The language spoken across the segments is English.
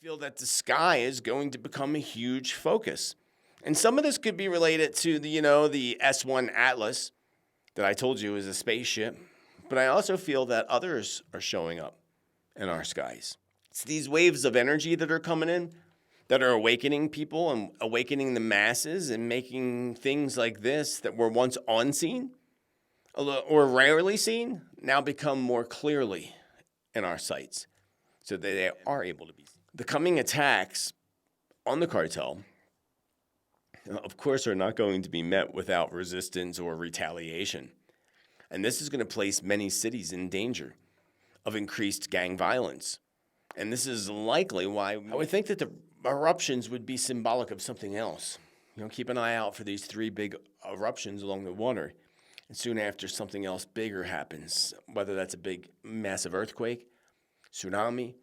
feel that the sky is going to become a huge focus. And some of this could be related to the S1 Atlas that I told you is a spaceship. But I also feel that others are showing up in our skies. It's these waves of energy that are coming in that are awakening people and awakening the masses and making things like this that were once unseen or rarely seen now become more clearly in our sights so that they are able to be seen. The coming attacks on the cartel, of course, are not going to be met without resistance or retaliation. And this is going to place many cities in danger of increased gang violence. And this is likely why I would think that the eruptions would be symbolic of something else. Keep an eye out for these 3 big eruptions along the water. And soon after, something else bigger happens, whether that's a big, massive earthquake, tsunami,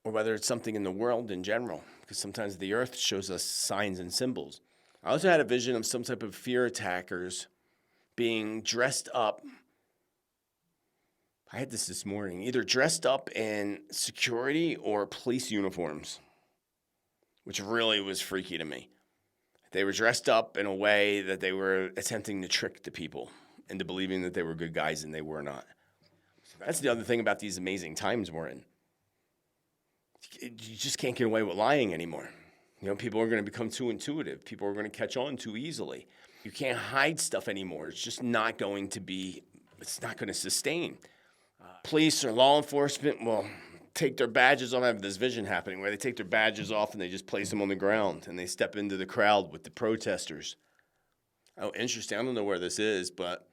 or whether it's something in the world in general, because sometimes the earth shows us signs and symbols. I also had a vision of some type of fear attackers being dressed up. I had this morning, either dressed up in security or police uniforms, which really was freaky to me. They were dressed up in a way that they were attempting to trick the people into believing that they were good guys, and they were not. That's the other thing about these amazing times we're in. You just can't get away with lying anymore. People are going to become too intuitive. People are going to catch on too easily. You can't hide stuff anymore. It's just not going to sustain. Police or law enforcement will take their badges off. I have this vision happening where they take their badges off and they just place them on the ground and they step into the crowd with the protesters. Oh, interesting. I don't know where this is, but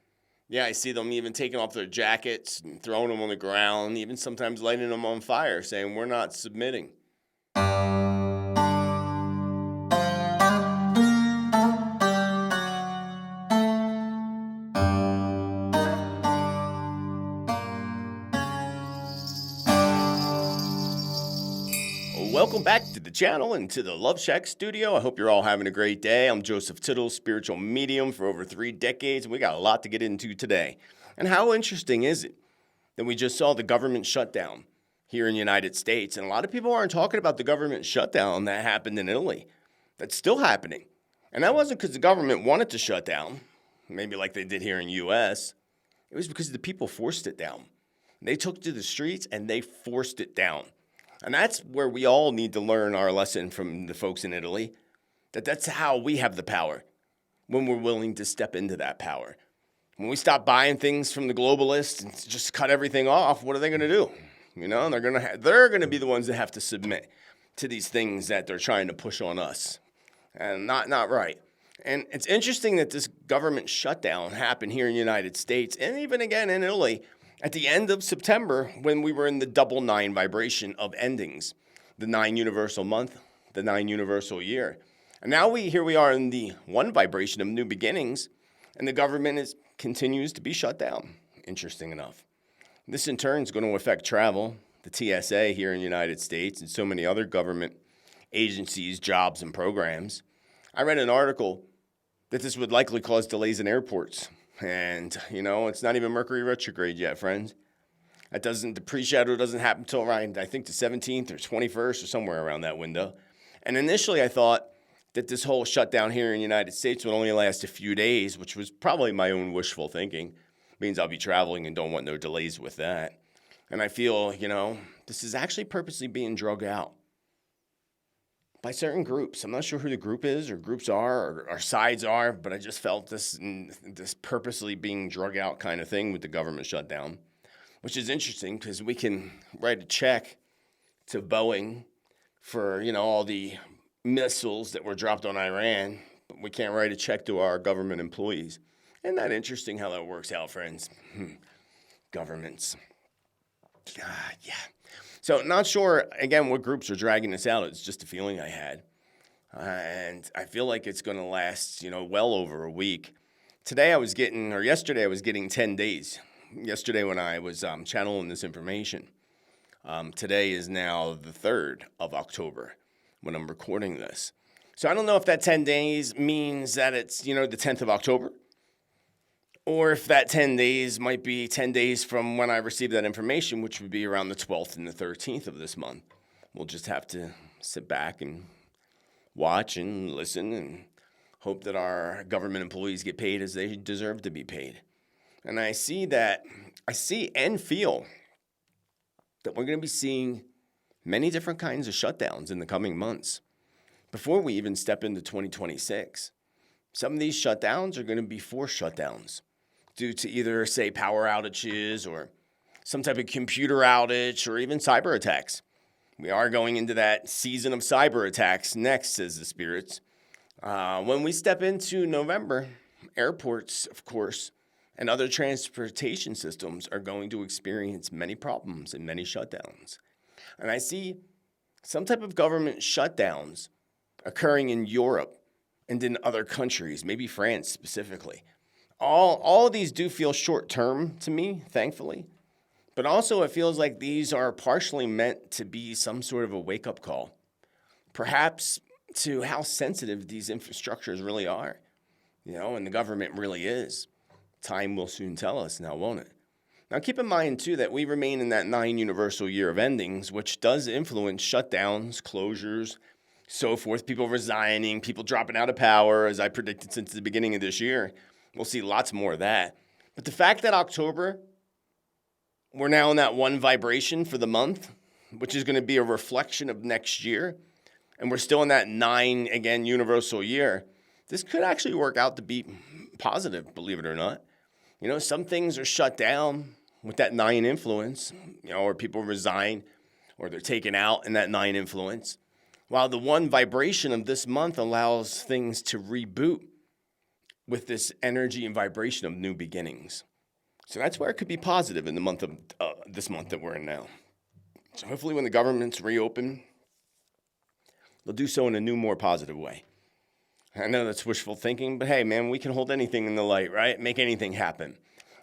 yeah, I see them even taking off their jackets and throwing them on the ground, even sometimes lighting them on fire, saying, "We're not submitting." Welcome back to the channel and to the Love Shack studio. I hope you're all having a great day. I'm Joseph Tittel, spiritual medium for over 3 decades, and we got a lot to get into today. And how interesting is it that we just saw the government shutdown here in the United States, and a lot of people aren't talking about the government shutdown that happened in Italy. That's still happening. And that wasn't because the government wanted to shut down, maybe like they did here in the U.S. It was because the people forced it down. They took to the streets and they forced it down. And that's where we all need to learn our lesson from the folks in Italy, that's how we have the power, when we're willing to step into that power. When we stop buying things from the globalists and just cut everything off, what are they going to do? They're going to be the ones that have to submit to these things that they're trying to push on us. And not right. And it's interesting that this government shutdown happened here in the United States and even again in Italy at the end of September, when we were in the double 9 vibration of endings, the 9 universal month, the 9 universal year. And now here we are in the 1 vibration of new beginnings, and the government continues to be shut down, interesting enough. This in turn is going to affect travel, the TSA here in the United States, and so many other government agencies, jobs, and programs. I read an article that this would likely cause delays in airports. And, it's not even Mercury retrograde yet, friends. The pre-shadow doesn't happen until around, I think, the 17th or 21st or somewhere around that window. And initially I thought that this whole shutdown here in the United States would only last a few days, which was probably my own wishful thinking. It means I'll be traveling and don't want no delays with that. And I feel, this is actually purposely being drug out by certain groups. I'm not sure who the group is or groups are or sides are, but I just felt this purposely being drug out kind of thing with the government shutdown, which is interesting because we can write a check to Boeing for, all the missiles that were dropped on Iran, but we can't write a check to our government employees. Isn't that interesting how that works out, friends? Governments. Yeah. So not sure, again, what groups are dragging this out. It's just a feeling I had. And I feel like it's going to last, well over a week. Yesterday I was getting 10 days. Yesterday when I was channeling this information. Today is now the 3rd of October when I'm recording this. So I don't know if that 10 days means that it's, the 10th of October. Or if that 10 days might be 10 days from when I received that information, which would be around the 12th and the 13th of this month. We'll just have to sit back and watch and listen and hope that our government employees get paid as they deserve to be paid. And I see and feel that we're going to be seeing many different kinds of shutdowns in the coming months before we even step into 2026. Some of these shutdowns are going to be forced shutdowns due to either, say, power outages or some type of computer outage or even cyber attacks. We are going into that season of cyber attacks next, says the spirits. When we step into November, airports, of course, and other transportation systems are going to experience many problems and many shutdowns. And I see some type of government shutdowns occurring in Europe and in other countries, maybe France specifically. All of these do feel short-term to me, thankfully. But also it feels like these are partially meant to be some sort of a wake-up call, perhaps to how sensitive these infrastructures really are, and the government really is. Time will soon tell us now, won't it? Now, keep in mind, too, that we remain in that 9 universal year of endings, which does influence shutdowns, closures, so forth, people resigning, people dropping out of power, as I predicted since the beginning of this year. We'll see lots more of that. But the fact that October, we're now in that 1 vibration for the month, which is going to be a reflection of next year, and we're still in that 9, again, universal year, this could actually work out to be positive, believe it or not. Some things are shut down with that 9 influence, or people resign or they're taken out in that 9 influence, while the 1 vibration of this month allows things to reboot with this energy and vibration of new beginnings. So that's where it could be positive in the month of this month that we're in now. So hopefully when the governments reopen, they'll do so in a new, more positive way. I know that's wishful thinking, but hey, man, we can hold anything in the light, right? Make anything happen.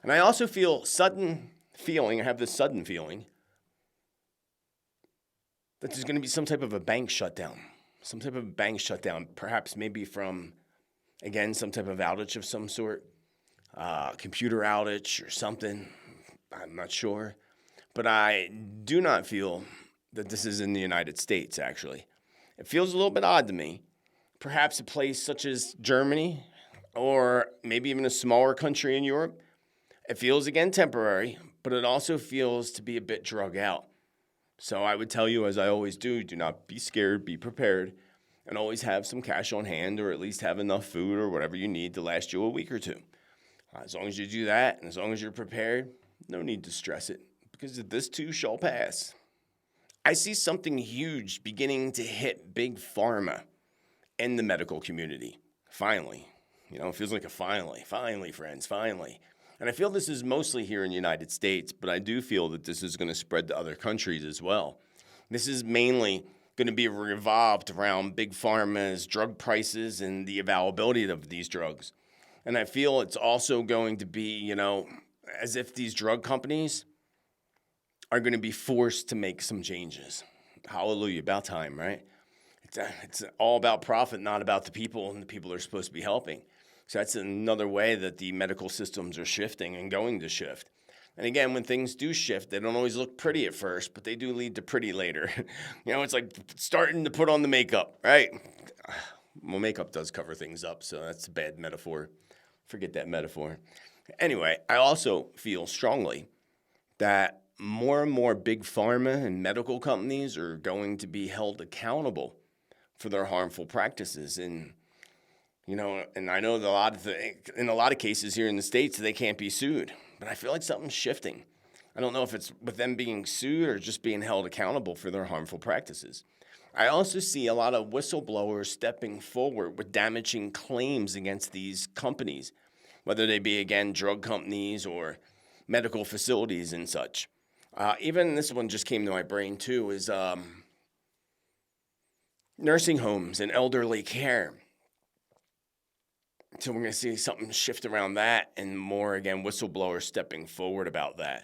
And I also I have this sudden feeling that there's going to be some type of a bank shutdown. Perhaps maybe from, again, some type of outage of some sort, computer outage or something. I'm not sure. But I do not feel that this is in the United States, actually. It feels a little bit odd to me. Perhaps a place such as Germany or maybe even a smaller country in Europe. It feels, again, temporary, but it also feels to be a bit drug out. So I would tell you, as I always do not be scared, be prepared, and always have some cash on hand or at least have enough food or whatever you need to last you a week or two. As long as you do that and as long as you're prepared, no need to stress it, because this too shall pass. I see something huge beginning to hit big pharma in the medical community. Finally. It feels like a finally. Finally, friends, finally. And I feel this is mostly here in the United States, but I do feel that this is going to spread to other countries as well. This is mainly going to be revolved around big pharma's drug prices and the availability of these drugs. And I feel it's also going to be, as if these drug companies are going to be forced to make some changes. Hallelujah, about time, right? It's all about profit, not about the people, and the people are supposed to be helping. So that's another way that the medical systems are shifting and going to shift. And again, when things do shift, they don't always look pretty at first, but they do lead to pretty later. It's like starting to put on the makeup, right? Well, makeup does cover things up, so that's a bad metaphor. Forget that metaphor. Anyway, I also feel strongly that more and more big pharma and medical companies are going to be held accountable for their harmful practices. And I know that in a lot of cases here in the States, they can't be sued. But I feel like something's shifting. I don't know if it's with them being sued or just being held accountable for their harmful practices. I also see a lot of whistleblowers stepping forward with damaging claims against these companies, whether they be, again, drug companies or medical facilities and such. Even this one just came to my brain, too, is nursing homes and elderly care. So we're going to see something shift around that and more, again, whistleblowers stepping forward about that,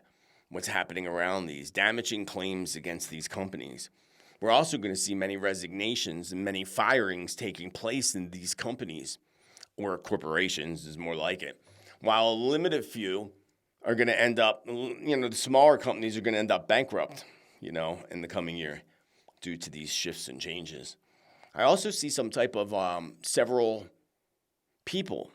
what's happening around these, damaging claims against these companies. We're also going to see many resignations and many firings taking place in these companies, or corporations is more like it, while a limited few are going to end up, the smaller companies are going to end up bankrupt, in the coming year. due to these shifts and changes. I also see some type of several people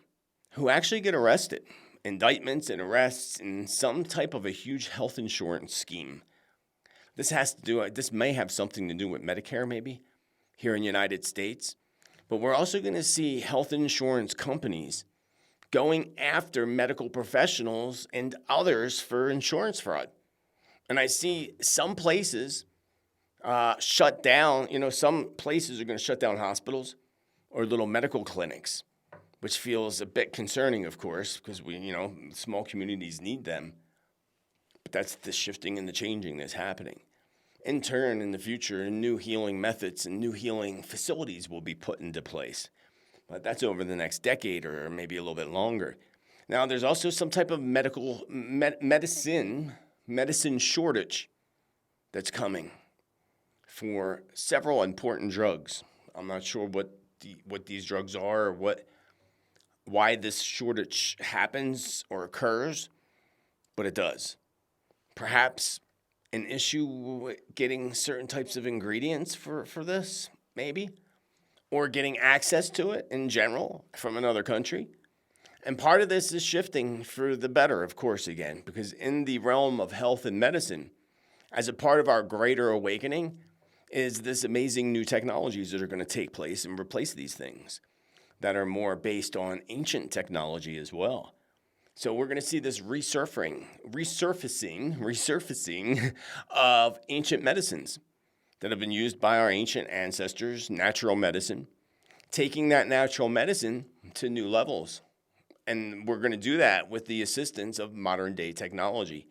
who actually get arrested, indictments and arrests in some type of a huge health insurance scheme. This may have something to do with Medicare maybe here in the United States, but we're also going to see health insurance companies going after medical professionals and others for insurance fraud. And I see some places shut down, some places are going to shut down hospitals or little medical clinics, which feels a bit concerning, of course, because small communities need them. But that's the shifting and the changing that's happening. In turn, in the future, new healing methods and new healing facilities will be put into place. But that's over the next decade or maybe a little bit longer. Now, there's also some type of medicine shortage that's coming for several important drugs. I'm not sure what these drugs are or why this shortage happens or occurs, but it does. Perhaps an issue with getting certain types of ingredients for this, maybe, or getting access to it in general from another country. And part of this is shifting for the better, of course, again, because in the realm of health and medicine, as a part of our greater awakening, is this amazing new technologies that are going to take place and replace these things that are more based on ancient technology as well. So we're going to see this resurfacing of ancient medicines that have been used by our ancient ancestors, natural medicine, taking that natural medicine to new levels. And we're going to do that with the assistance of modern day technology,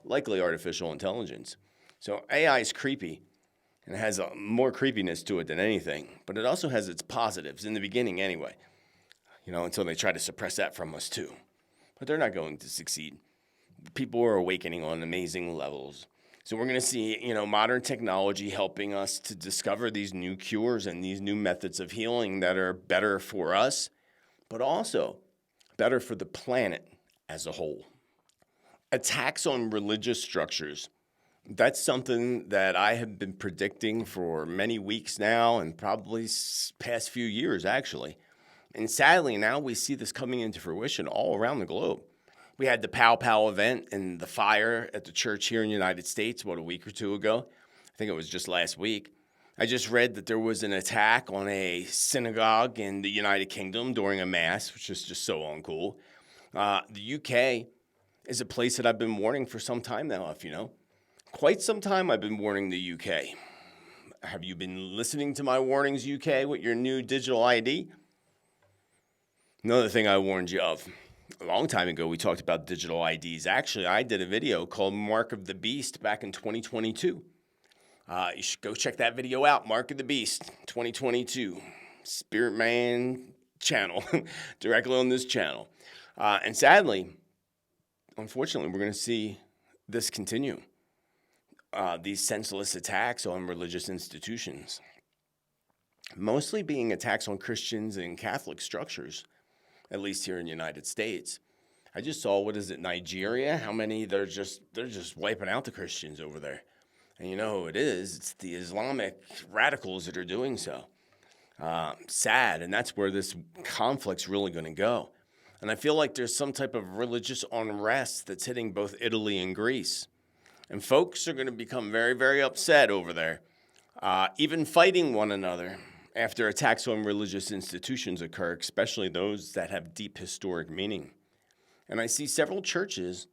likely artificial intelligence. So AI is creepy and it has more creepiness to it than anything, but it also has its positives in the beginning anyway, until they try to suppress that from us too. But they're not going to succeed. People are awakening on amazing levels. So we're going to see, modern technology helping us to discover these new cures and these new methods of healing that are better for us, but also better for the planet as a whole. Attacks on religious structures. That's something that I have been predicting for many weeks now and probably past few years, actually. And sadly, now we see this coming into fruition all around the globe. We had the Pow Pow event and the fire at the church here in the United States, a week or two ago. I think it was just last week. I just read that there was an attack on a synagogue in the United Kingdom during a mass, which is just so uncool. The UK is a place that I've been warning for some time now, if you know. Quite some time I've been warning the UK. Have you been listening to my warnings, UK, with your new digital ID? Another thing I warned you of. A long time ago, we talked about digital IDs. Actually, I did a video called Mark of the Beast back in 2022. You should go check that video out, Mark of the Beast, 2022. Spiritman channel, directly on this channel. And sadly, unfortunately, we're going to see this continue. These senseless attacks on religious institutions. Mostly being attacks on Christians and Catholic structures, at least here in the United States. I just saw, Nigeria? How many, they're just wiping out the Christians over there. And you know who it is? It's the Islamic radicals that are doing so. Sad, and that's where this conflict's really going to go. And I feel like there's some type of religious unrest that's hitting both Italy and Greece. And folks are going to become very, very upset over there, even fighting one another after attacks on religious institutions occur, especially those that have deep historic meaning. And I see several churches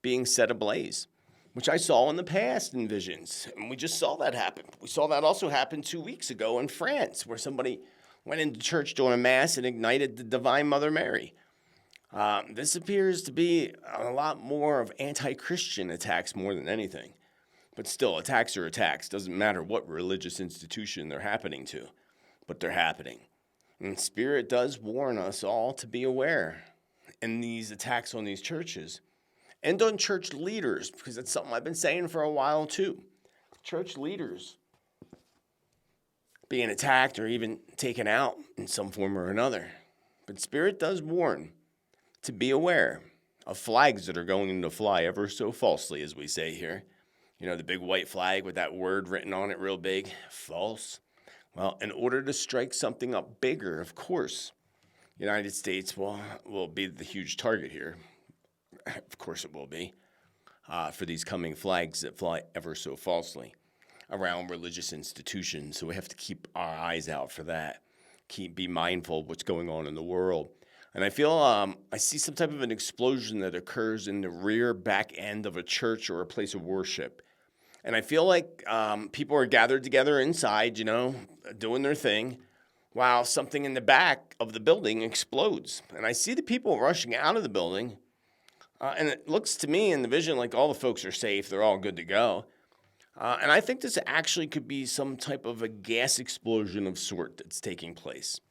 being set ablaze, which I saw in the past in visions. And we just saw that happen. We saw that also happen 2 weeks ago in France, where somebody went into church during a mass and ignited the Divine Mother Mary. This appears to be a lot more of anti-Christian attacks more than anything. But still, attacks are attacks. Doesn't matter what religious institution they're happening to, but they're happening. And Spirit does warn us all to be aware in these attacks on these churches and on church leaders, because that's something I've been saying for a while too. Church leaders being attacked or even taken out in some form or another. But Spirit does warn to be aware of flags that are going to fly ever so falsely, as we say here, The big white flag with that word written on it real big. False. Well, in order to strike something up bigger, of course, United States will be the huge target here. Of course it will be, for these coming flags that fly ever so falsely around religious institutions. So we have to keep our eyes out for that. Be mindful of what's going on in the world. And I feel I see some type of an explosion that occurs in the rear back end of a church or a place of worship. And I feel like people are gathered together inside, doing their thing, while something in the back of the building explodes. And I see the people rushing out of the building. And it looks to me in the vision like all the folks are safe. They're all good to go. And I think this actually could be some type of a gas explosion of sort that's taking place.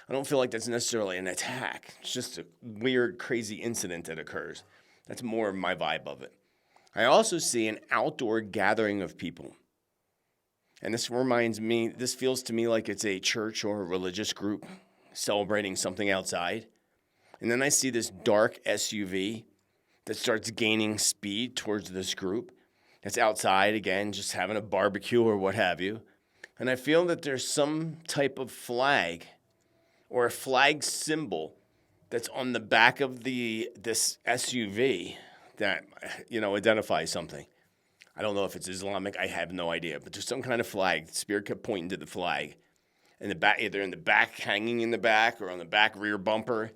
I don't feel like that's necessarily an attack. It's just a weird, crazy incident that occurs. That's more of my vibe of it. I also see an outdoor gathering of people. And this feels to me like it's a church or a religious group celebrating something outside. And then I see this dark SUV that starts gaining speed towards this group. That's outside, again, just having a barbecue or what have you. And I feel that there's some type of flag or a flag symbol that's on the back of this SUV that, identifies something. I don't know if it's Islamic. I have no idea. But there's some kind of flag. The Spirit kept pointing to the flag. In the back, either in the back, hanging in the back, or on the back rear bumper.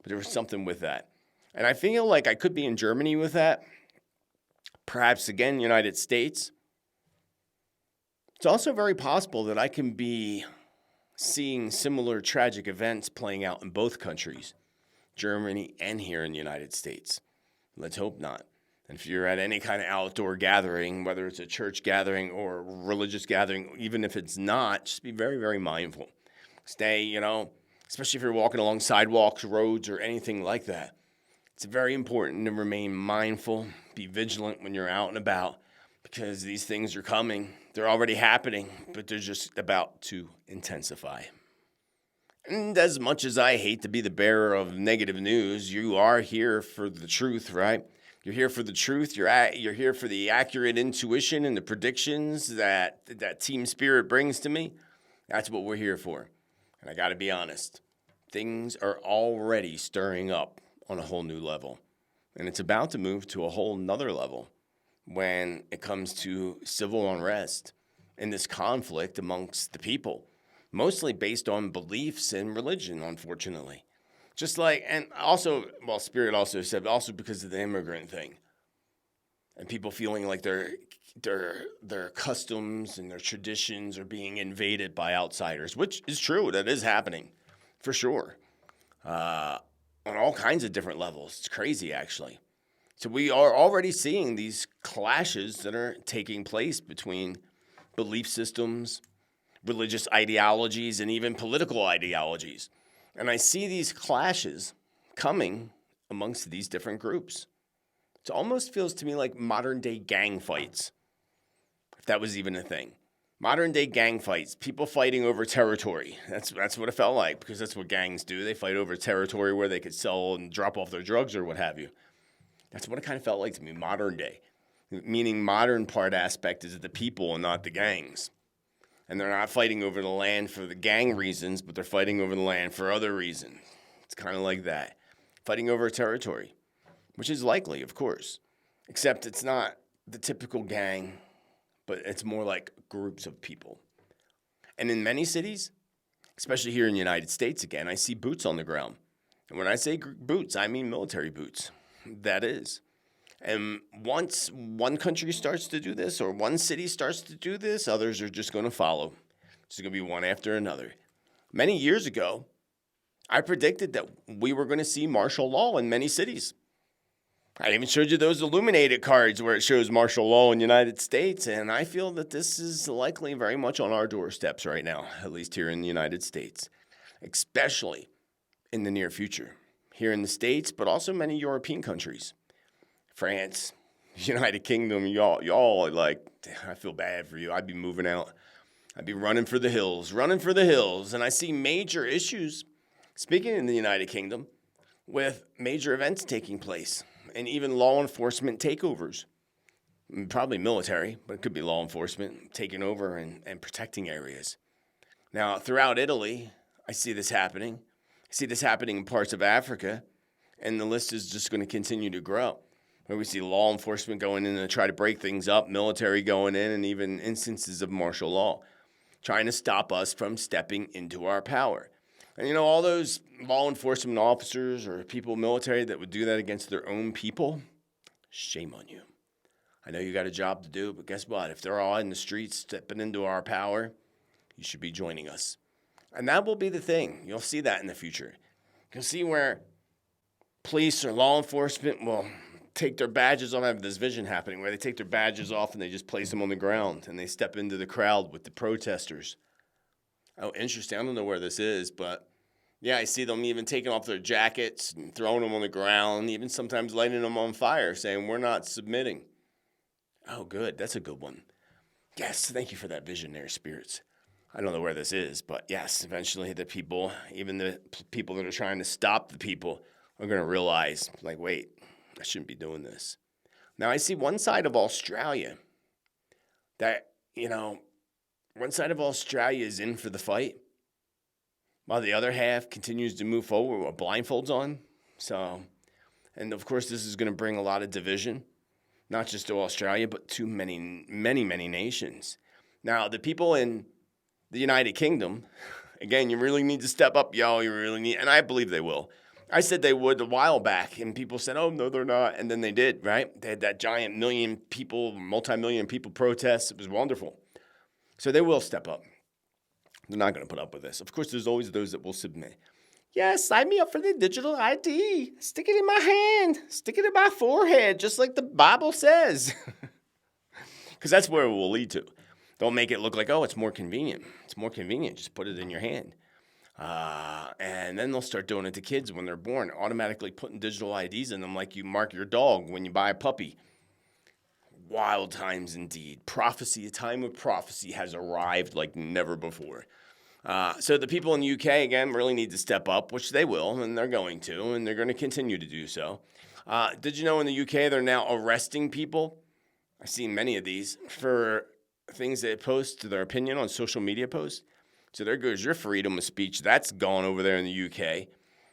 But there was something with that. And I feel like I could be in Germany with that. Perhaps, again, United States. It's also very possible that I can be seeing similar tragic events playing out in both countries, Germany and here in the United States. Let's hope not. And if you're at any kind of outdoor gathering, whether it's a church gathering or a religious gathering, even if it's not, just be very, very mindful. Stay, especially if you're walking along sidewalks, roads, or anything like that. It's very important to remain mindful, be vigilant when you're out and about, because these things are coming. They're already happening, but they're just about to intensify. And as much as I hate to be the bearer of negative news, you are here for the truth, right? You're here for the truth. You're here for the accurate intuition and the predictions that Team Spirit brings to me. That's what we're here for. And I got to be honest, things are already stirring up on a whole new level. And it's about to move to a whole nother level when it comes to civil unrest and this conflict amongst the people, mostly based on beliefs and religion, unfortunately. Just like, and also, Spirit also said, also because of the immigrant thing. And people feeling like their customs and their traditions are being invaded by outsiders, which is true. That is happening, for sure. On all kinds of different levels. It's crazy, actually. So we are already seeing these clashes that are taking place between belief systems, religious ideologies, and even political ideologies. And I see these clashes coming amongst these different groups. It almost feels to me like modern-day gang fights, if that was even a thing. Modern-day gang fights, people fighting over territory. That's what it felt like, because that's what gangs do. They fight over territory where they could sell and drop off their drugs or what have you. That's what it kind of felt like to me, modern day. Meaning modern part aspect is the people and not the gangs. And they're not fighting over the land for the gang reasons, but they're fighting over the land for other reasons. It's kind of like that. Fighting over territory, which is likely, of course. Except it's not the typical gang, but it's more like groups of people. And in many cities, especially here in the United States, again, I see boots on the ground. And when I say boots, I mean military boots. That is. And once one country starts to do this, or one city starts to do this, others are just going to follow. It's going to be one after another. Many years ago, I predicted that we were going to see martial law in many cities. I even showed you those illuminated cards where it shows martial law in the United States, and I feel that this is likely very much on our doorsteps right now, at least here in the United States, especially in the near future. Here in the States, but also many European countries. France, United Kingdom, y'all are like, I feel bad for you. I'd be moving out. I'd be running for the hills. And I see major issues, speaking in the United Kingdom, with major events taking place and even law enforcement takeovers. Probably military, but it could be law enforcement taking over and protecting areas. Now, throughout Italy, I see this happening. I see this happening in parts of Africa, and the list is just going to continue to grow. Where we see law enforcement going in to try to break things up, military going in, and even instances of martial law, trying to stop us from stepping into our power. And all those law enforcement officers or people military that would do that against their own people, shame on you. I know you got a job to do, but guess what? If they're all in the streets stepping into our power, you should be joining us. And that will be the thing. You'll see that in the future. You'll see where police or law enforcement will take their badges off. I have this vision happening where they take their badges off and they just place them on the ground and they step into the crowd with the protesters. Oh, interesting. I don't know where this is, but yeah, I see them even taking off their jackets and throwing them on the ground, even sometimes lighting them on fire, saying, we're not submitting. Oh, good. That's a good one. Yes, thank you for that visionary, spirits. I don't know where this is, but yes, eventually the people, even the people that are trying to stop the people, are going to realize, like, wait, I shouldn't be doing this. Now, I see one side of Australia that, one side of Australia is in for the fight, while the other half continues to move forward with blindfolds on. So, and of course, this is going to bring a lot of division, not just to Australia, but to many, many, many nations. Now, the people in the United Kingdom, again, you really need to step up, y'all. You really need, and I believe they will. I said they would a while back, and people said, oh, no, they're not. And then they did, right? They had that giant multi-million people protest. It was wonderful. So they will step up. They're not going to put up with this. Of course, there's always those that will submit. Yes, sign me up for the digital ID. Stick it in my hand. Stick it in my forehead, just like the Bible says. Because that's where it will lead to. Don't make it look like, oh, it's more convenient. It's more convenient. Just put it in your hand. And then they'll start doing it to kids when they're born, automatically putting digital IDs in them like you mark your dog when you buy a puppy. Wild times indeed. Prophecy, a time of prophecy has arrived like never before. So the people in the UK, again, really need to step up, which they will, and they're going to, and they're going to continue to do so. Did you know in the UK they're now arresting people? I've seen many of these for things they post to their opinion on social media posts. So there goes your freedom of speech. That's gone over there in the UK.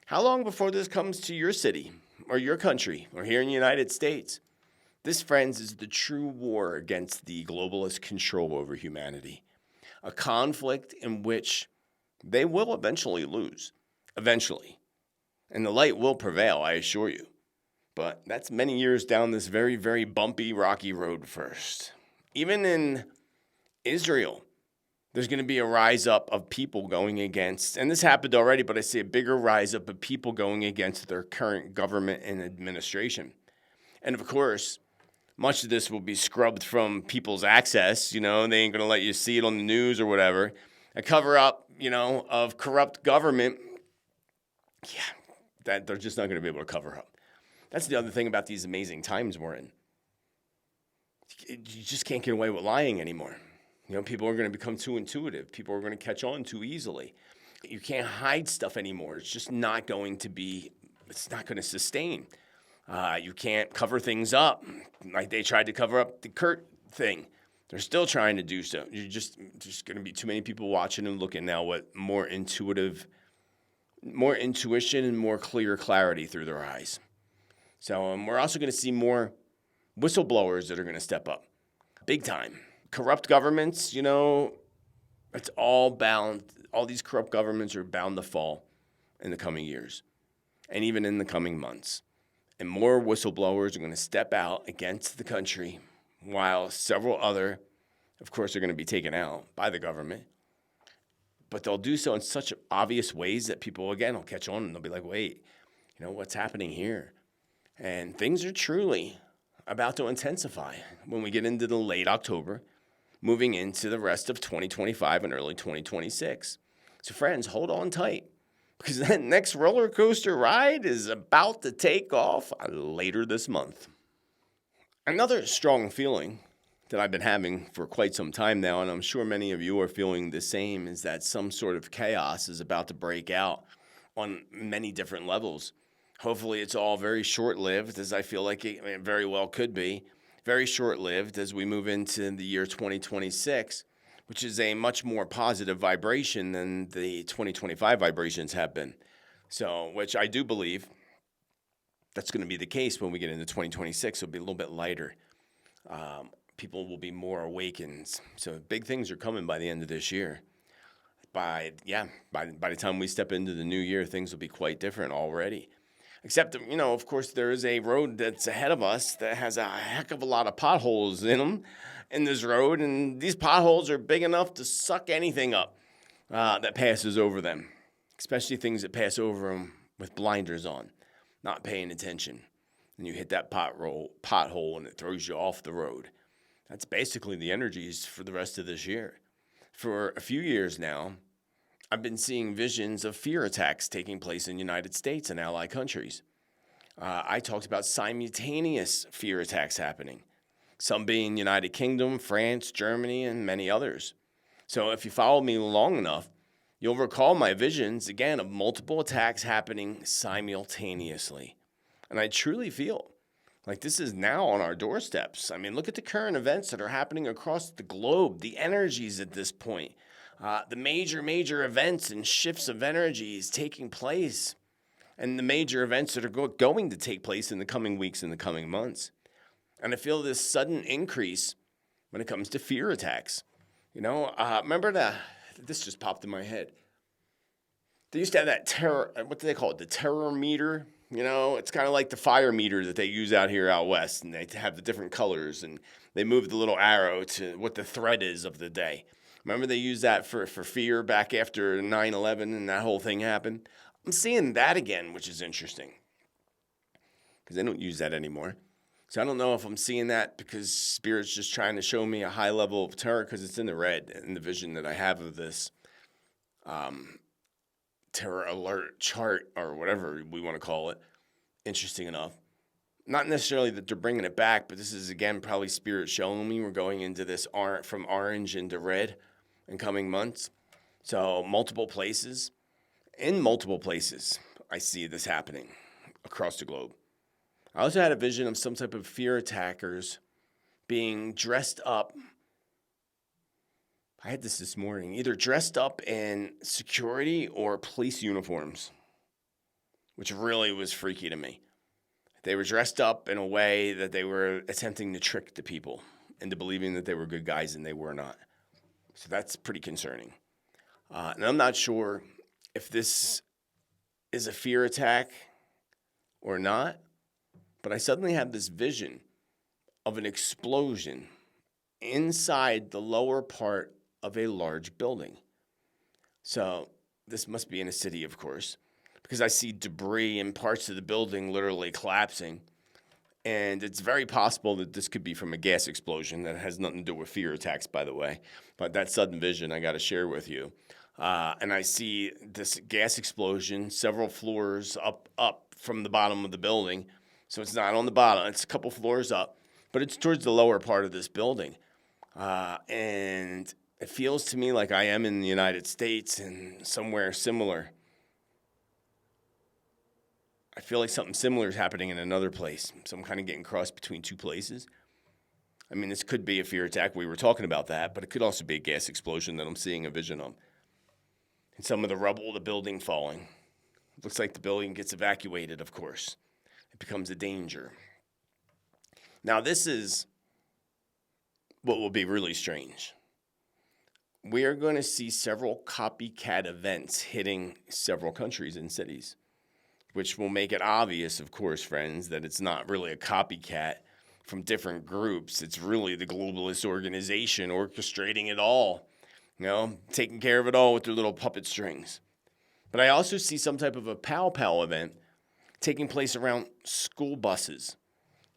How long before this comes to your city or your country or here in the United States? This, friends, is the true war against the globalist control over humanity. A conflict in which they will eventually lose. Eventually. And the light will prevail, I assure you. But that's many years down this very, very bumpy, rocky road first. Even in Israel, there's going to be a rise up of people going against, and this happened already, but I see a bigger rise up of people going against their current government and administration. And of course, much of this will be scrubbed from people's access. They ain't going to let you see it on the news or whatever. A cover up, of corrupt government. Yeah, that they're just not going to be able to cover up. That's the other thing about these amazing times we're in. You just can't get away with lying anymore. People are going to become too intuitive. People are going to catch on too easily. You can't hide stuff anymore. It's just not going to be, it's not going to sustain. You can't cover things up like they tried to cover up the Kurt thing. They're still trying to do so. There's just going to be too many people watching and looking now with more intuition and more clear clarity through their eyes. So we're also going to see more whistleblowers that are going to step up big time. Corrupt governments, it's all bound. All these corrupt governments are bound to fall in the coming years and even in the coming months. And more whistleblowers are going to step out against the country while several other, of course, are going to be taken out by the government. But they'll do so in such obvious ways that people, again, will catch on and they'll be like, wait, what's happening here? And things are truly about to intensify when we get into the late October, moving into the rest of 2025 and early 2026. So friends, hold on tight because that next roller coaster ride is about to take off later this month. Another strong feeling that I've been having for quite some time now, and I'm sure many of you are feeling the same, is that some sort of chaos is about to break out on many different levels. Hopefully it's all very short-lived, as I feel like it very well could be. very short-lived as we move into the year 2026, which is a much more positive vibration than the 2025 vibrations have been. So, which I do believe that's going to be the case when we get into 2026. It'll be a little bit lighter. People will be more awakened. So big things are coming by the end of this year. By the time we step into the new year, things will be quite different already. Except, of course, there is a road that's ahead of us that has a heck of a lot of potholes in them in this road. And these potholes are big enough to suck anything up that passes over them, especially things that pass over them with blinders on, not paying attention. And you hit that pothole and it throws you off the road. That's basically the energies for the rest of this year. For a few years now, I've been seeing visions of fear attacks taking place in the United States and allied countries. I talked about simultaneous fear attacks happening, some being United Kingdom, France, Germany, and many others. So if you follow me long enough, you'll recall my visions, again, of multiple attacks happening simultaneously. And I truly feel like this is now on our doorsteps. I mean, look at the current events that are happening across the globe, the energies at this point, the major events and shifts of energies taking place, and the major events that are going to take place in the coming weeks and the coming months. And I feel this sudden increase when it comes to fear attacks. Remember this just popped in my head. They used to have that terror, what do they call it? The terror meter. It's kind of like the fire meter that they use out here out west, and they have the different colors, and they move the little arrow to what the threat is of the day. Remember they used that for fear back after 9/11 and that whole thing happened? I'm seeing that again, which is interesting because they don't use that anymore. So I don't know if I'm seeing that because Spirit's just trying to show me a high level of terror because it's in the red in the vision that I have of this terror alert chart or whatever we want to call it. Interesting enough. Not necessarily that they're bringing it back, but this is, again, probably Spirit showing me we're going into this from orange into red in coming months. So in multiple places, I see this happening across the globe. I also had a vision of some type of fear attackers being dressed up. I had this morning, either dressed up in security or police uniforms, which really was freaky to me. They were dressed up in a way that they were attempting to trick the people into believing that they were good guys and they were not. So that's pretty concerning. And I'm not sure if this is a fear attack or not, but I suddenly had this vision of an explosion inside the lower part of a large building. So this must be in a city, of course, because I see debris in parts of the building literally collapsing. And it's very possible that this could be from a gas explosion that has nothing to do with fear attacks, by the way. But that sudden vision I got to share with you. And I see this gas explosion several floors up from the bottom of the building. So it's not on the bottom. It's a couple floors up. But it's towards the lower part of this building. And it feels to me like I am in the United States and somewhere similar. I feel like something similar is happening in another place. So I'm kind of getting crossed between two places. I mean, this could be a fear attack. We were talking about that, but it could also be a gas explosion that I'm seeing a vision of. And some of the rubble of the building falling. Looks like the building gets evacuated, of course. It becomes a danger. Now, this is what will be really strange. We are going to see several copycat events hitting several countries and cities, which will make it obvious, of course, friends, that it's not really a copycat from different groups. It's really the globalist organization orchestrating it all, taking care of it all with their little puppet strings. But I also see some type of a pow-pow event taking place around school buses.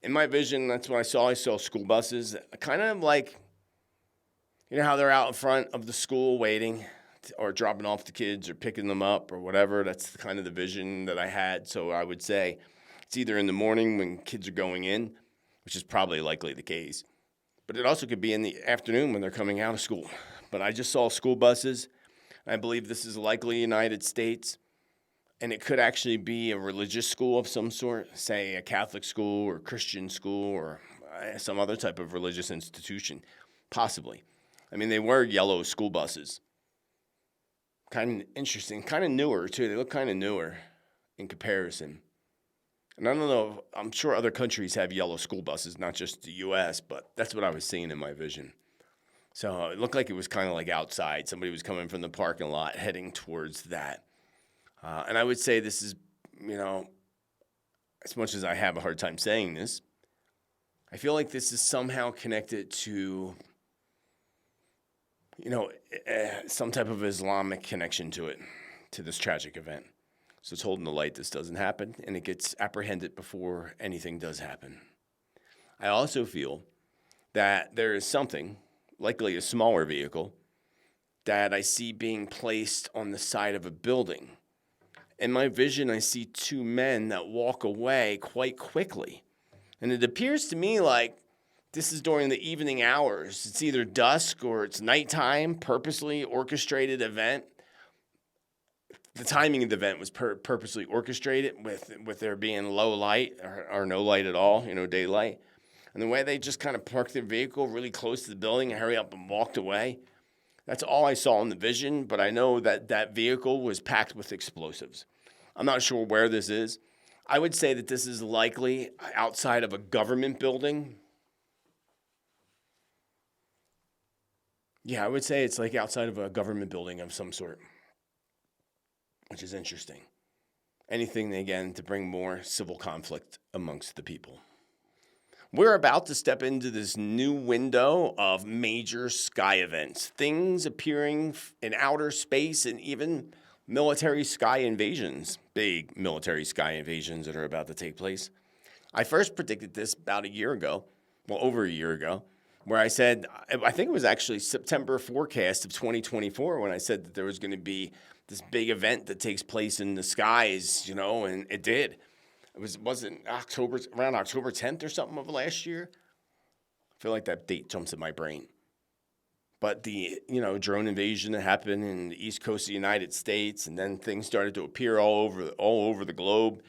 In my vision, that's what I saw. I saw school buses, kind of like, how they're out in front of the school waiting or dropping off the kids or picking them up or whatever. That's kind of the vision that I had. So I would say it's either in the morning when kids are going in, which is probably likely the case, but it also could be in the afternoon when they're coming out of school. But I just saw school buses. I believe this is likely United States, and it could actually be a religious school of some sort, say a Catholic school or Christian school or some other type of religious institution, possibly. I mean, they were yellow school buses. Kind of interesting, kind of newer, too. They look kind of newer in comparison. And I don't know, I'm sure other countries have yellow school buses, not just the U.S., but that's what I was seeing in my vision. So it looked like it was kind of like outside. Somebody was coming from the parking lot heading towards that. And I would say this is, as much as I have a hard time saying this, I feel like this is somehow connected to, some type of Islamic connection to it, to this tragic event. So it's holding the light this doesn't happen, and it gets apprehended before anything does happen. I also feel that there is something, likely a smaller vehicle, that I see being placed on the side of a building. In my vision, I see two men that walk away quite quickly. And it appears to me like this is during the evening hours. It's either dusk or it's nighttime, purposely orchestrated event. The timing of the event was purposely orchestrated with there being low light or no light at all, daylight. And the way they just kind of parked their vehicle really close to the building and hurry up and walked away, that's all I saw in the vision, but I know that vehicle was packed with explosives. I'm not sure where this is. I would say that this is likely outside of a government building. Yeah, I would say it's like outside of a government building of some sort, which is interesting. Anything, again, to bring more civil conflict amongst the people. We're about to step into this new window of major sky events, things appearing in outer space and even military sky invasions, big military sky invasions that are about to take place. I first predicted this about a year ago, over a year ago, where I said, I think it was actually September forecast of 2024 when I said that there was going to be this big event that takes place in the skies, and it did. Wasn't around October 10th or something of last year? I feel like that date jumps in my brain. But the, drone invasion that happened in the east coast of the United States, and then things started to appear all over the globe.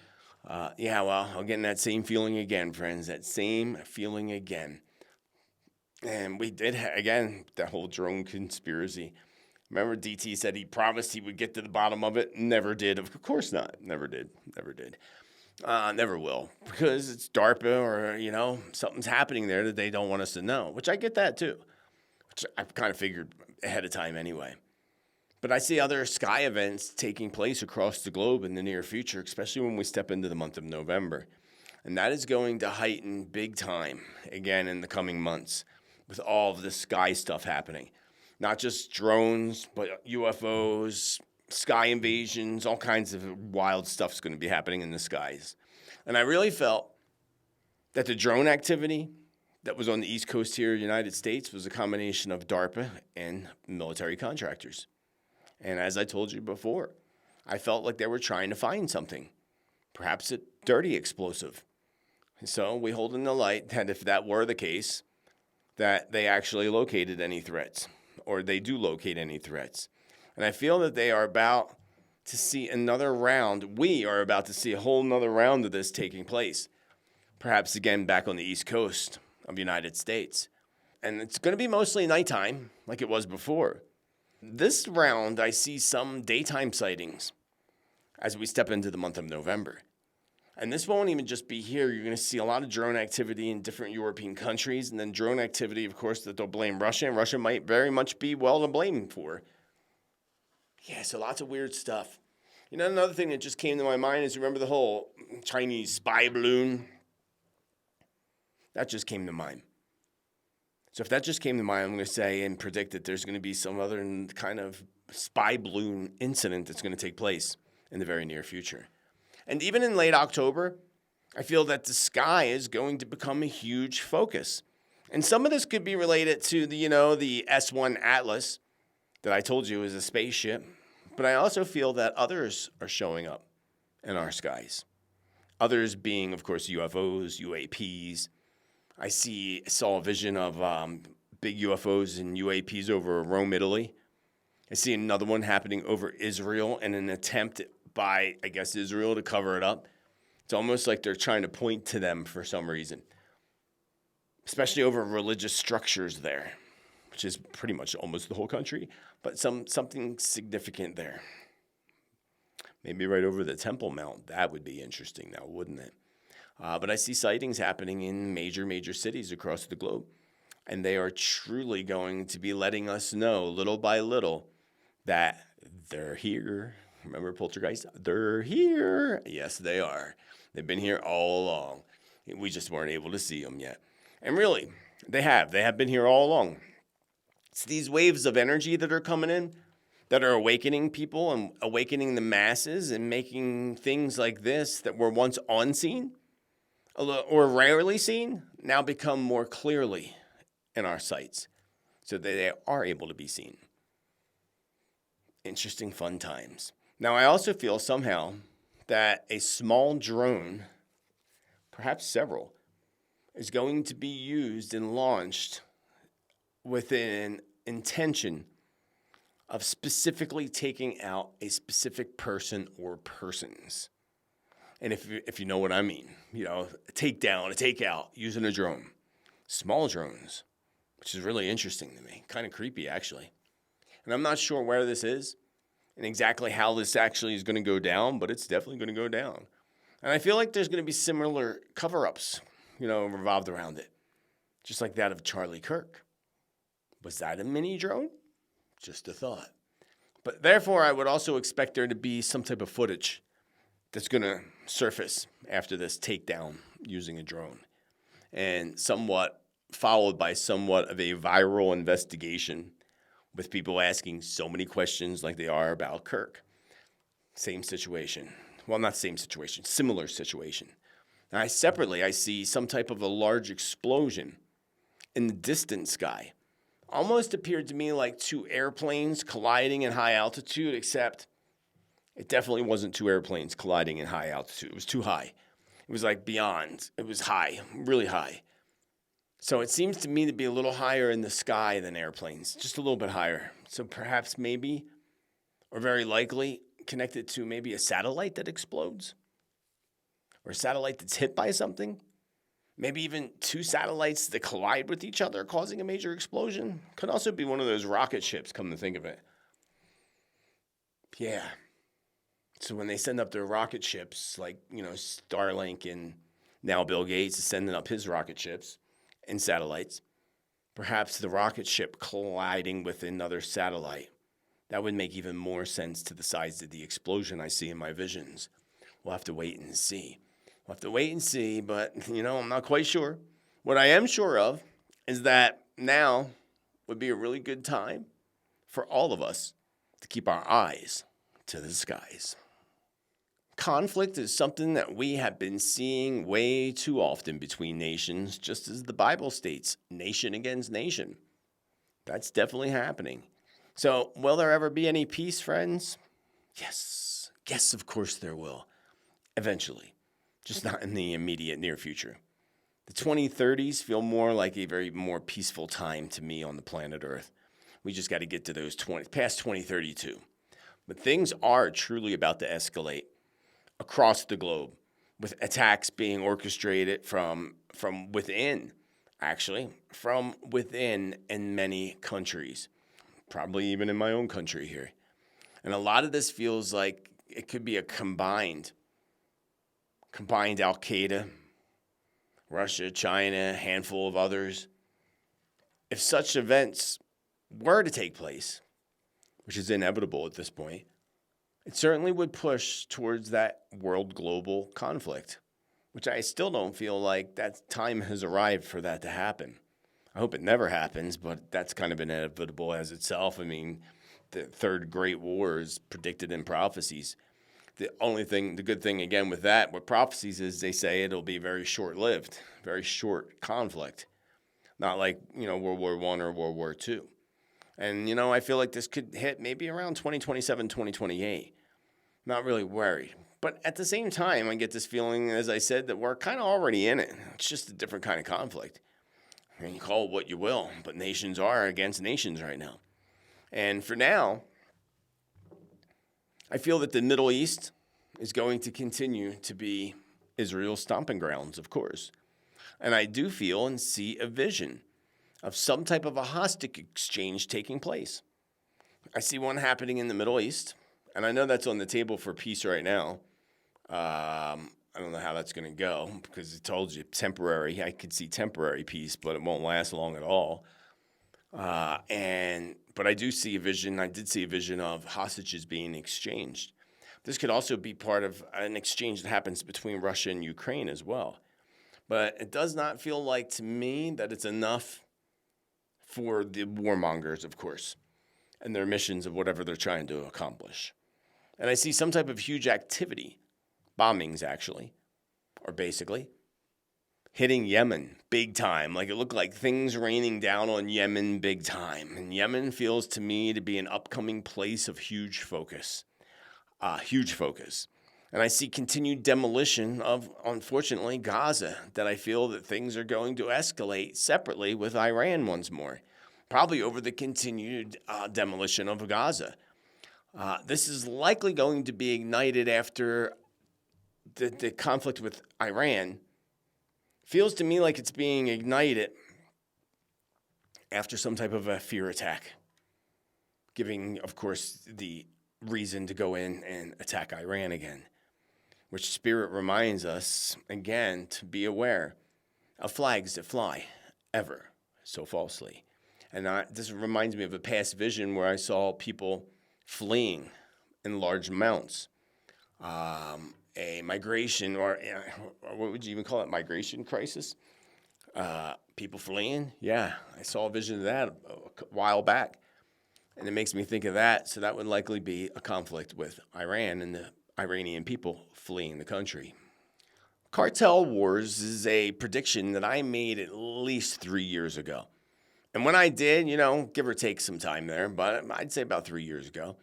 I'm getting that same feeling again, friends, that same feeling again. And we did, again, that whole drone conspiracy. Remember DT said he promised he would get to the bottom of it? Never did. Of course not. Never did. Never will, because it's DARPA or, something's happening there that they don't want us to know, which I get that too, which I kind of figured ahead of time anyway. But I see other sky events taking place across the globe in the near future, especially when we step into the month of November. And that is going to heighten big time again in the coming months with all of the sky stuff happening. Not just drones, but UFOs, sky invasions, all kinds of wild stuff's going to be happening in the skies. And I really felt that the drone activity that was on the East Coast here in the United States was a combination of DARPA and military contractors. And as I told you before, I felt like they were trying to find something, perhaps a dirty explosive. So we hold in the light that if that were the case, that they actually located any threats, or they do locate any threats. And I feel that they are about to see another round. We are about to see a whole nother round of this taking place, perhaps again back on the East Coast of the United States. And it's going to be mostly nighttime, like it was before. This round, I see some daytime sightings as we step into the month of November. And this won't even just be here. You're going to see a lot of drone activity in different European countries, and then drone activity, of course, that they'll blame Russia, and Russia might very much be well to blame for. Yeah, so lots of weird stuff. Another thing that just came to my mind is, remember the whole Chinese spy balloon? That just came to mind. So if that just came to mind, I'm going to say and predict that there's going to be some other kind of spy balloon incident that's going to take place in the very near future. And even in late October, I feel that the sky is going to become a huge focus. And some of this could be related to the S1 Atlas that I told you is a spaceship. But I also feel that others are showing up in our skies. Others being, of course, UFOs, UAPs. I saw a vision of big UFOs and UAPs over Rome, Italy. I see another one happening over Israel in an attempt by, I guess, Israel to cover it up. It's almost like they're trying to point to them for some reason. especially over religious structures there, which is pretty much almost the whole country, but something significant there. Maybe right over the Temple Mount. That would be interesting now, wouldn't it? But I see sightings happening in major cities across the globe. And they are truly going to be letting us know little by little that they're here. Remember Poltergeist? They're here. Yes, they are. They've been here all along. We just weren't able to see them yet. And really, they have. They have been here all along. It's these waves of energy that are coming in that are awakening people and awakening the masses and making things like this that were once unseen or rarely seen now become more clearly in our sights so that they are able to be seen. Interesting, fun times. Now, I also feel somehow that a small drone, perhaps several, is going to be used and launched with an intention of specifically taking out a specific person or persons. And if you know what I mean, a takedown, a takeout using a drone. Small drones, which is really interesting to me. Kind of creepy, actually. And I'm not sure where this is and exactly how this actually is going to go down, but it's definitely going to go down. And I feel like there's going to be similar cover-ups, revolved around it, just like that of Charlie Kirk. Was that a mini drone? Just a thought. But therefore, I would also expect there to be some type of footage that's going to surface after this takedown using a drone, and followed by somewhat of a viral investigation with people asking so many questions like they are about Kirk. Same situation. Well, not same situation, similar situation. Now, separately, I see some type of a large explosion in the distant sky. Almost appeared to me like two airplanes colliding in high altitude, except it definitely wasn't two airplanes colliding in high altitude. It was too high. It was like beyond. It was high, really high. So it seems to me to be a little higher in the sky than airplanes, just a little bit higher. So perhaps maybe, or very likely, connected to maybe a satellite that explodes, or a satellite that's hit by something. Maybe even two satellites that collide with each other, causing a major explosion. Could also be one of those rocket ships, come to think of it. Yeah. So when they send up their rocket ships, like, Starlink, and now Bill Gates is sending up his rocket ships and satellites, perhaps the rocket ship colliding with another satellite. That would make even more sense to the size of the explosion I see in my visions. We'll have to wait and see. But I'm not quite sure. What I am sure of is that now would be a really good time for all of us to keep our eyes to the skies. Conflict is something that we have been seeing way too often between nations, just as the Bible states, nation against nation. That's definitely happening. So, will there ever be any peace, friends? Yes. Yes, of course there will. Eventually. Just not in the immediate near future. The 2030s feel more like a very more peaceful time to me on the planet Earth. We just got to get to those past 2032. But things are truly about to escalate across the globe, with attacks being orchestrated from within, from within in many countries, probably even in my own country here. And a lot of this feels like it could be a combined Al-Qaeda, Russia, China, a handful of others. If such events were to take place, which is inevitable at this point, it certainly would push towards that world global conflict, which I still don't feel like that time has arrived for that to happen. I hope it never happens, but that's kind of inevitable as itself. I mean, the third great war is predicted in prophecies. The good thing again with prophecies is they say it'll be very short-lived, very short conflict. Not like, World War I or World War II. And, I feel like this could hit maybe around 2027, 2028. Not really worried. But at the same time, I get this feeling, as I said, that we're kind of already in it. It's just a different kind of conflict. And you call it what you will, but nations are against nations right now. And for now, I feel that the Middle East is going to continue to be Israel's stomping grounds, of course. And I do feel and see a vision of some type of a hostage exchange taking place. I see one happening in the Middle East, and I know that's on the table for peace right now. I don't know how that's going to go because it told you temporary. I could see temporary peace, but it won't last long at all. But I do see a vision. I did see a vision of hostages being exchanged. This could also be part of an exchange that happens between Russia and Ukraine as well. But it does not feel like to me that it's enough for the warmongers, of course, and their missions of whatever they're trying to accomplish. And I see some type of huge activity, bombings actually, or basically, hitting Yemen big time. Like it looked like things raining down on Yemen big time. And Yemen feels to me to be an upcoming place of huge focus. And I see continued demolition of, unfortunately, Gaza, that I feel that things are going to escalate separately with Iran once more, probably over the continued demolition of Gaza. This is likely going to be ignited after the conflict with Iran. Feels to me like it's being ignited after some type of a fear attack, giving, of course, the reason to go in and attack Iran again, which Spirit reminds us, again, to be aware of flags that fly ever so falsely. And this reminds me of a past vision where I saw people fleeing in large amounts. A migration, or what would you even call it, migration crisis? People fleeing? Yeah, I saw a vision of that a while back. And it makes me think of that. So that would likely be a conflict with Iran and the Iranian people fleeing the country. Cartel wars is a prediction that I made at least 3 years ago. And when I did, give or take some time there, but I'd say about 3 years ago.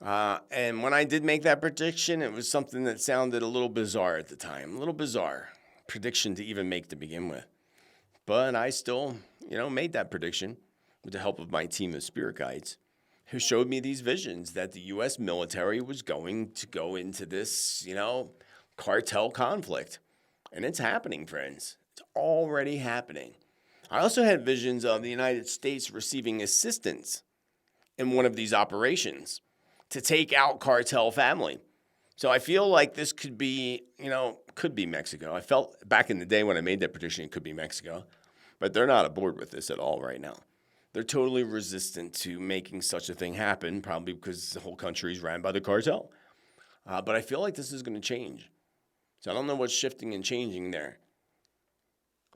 And when I did make that prediction, it was something that sounded a little bizarre at the time. A little bizarre prediction to even make to begin with. But I still, made that prediction with the help of my team of spirit guides, who showed me these visions that the U.S. military was going to go into this, cartel conflict. And it's happening, friends. It's already happening. I also had visions of the United States receiving assistance in one of these operations to take out cartel family. So I feel like this could be, could be Mexico. I felt back in the day when I made that prediction, it could be Mexico. But they're not aboard with this at all right now. They're totally resistant to making such a thing happen, probably because the whole country is ran by the cartel. But I feel like this is going to change. So I don't know what's shifting and changing there.